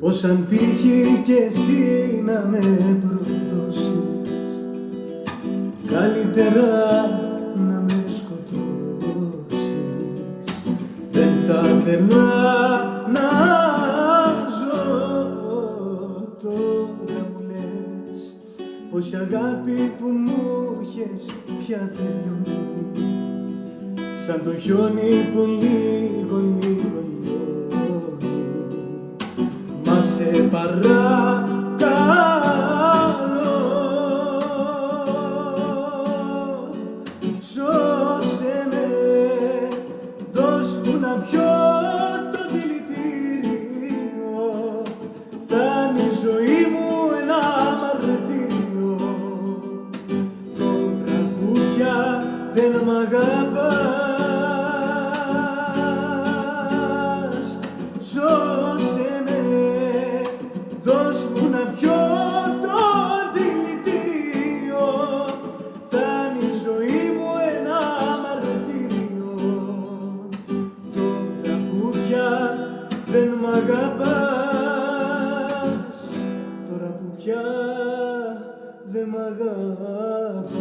πως αν τύχει κι εσύ να με προδώσεις, καλύτερα να με σκοτώσεις. Δεν θα ήθελα να ζω. Τώρα μου λες πως η αγάπη που μου είχες πια τελειώνει, σαν το χιόνι που λίγο λίγο λιώνει. Μα σε παρακαλώ, σώσε με, δώσ' μου να πιω το δηλητήριο. Θα είναι η ζωή μου ένα μαρτύριο. Τώρα που πια δεν μ' αγαπάς, σώσε με, δώσ' μου να πιω το δηλητήριο. Θα είναι η ζωή μου ένα μαρτύριο. Τώρα που πια δεν μ' αγαπάς, τώρα που πια δεν μ' αγαπάς.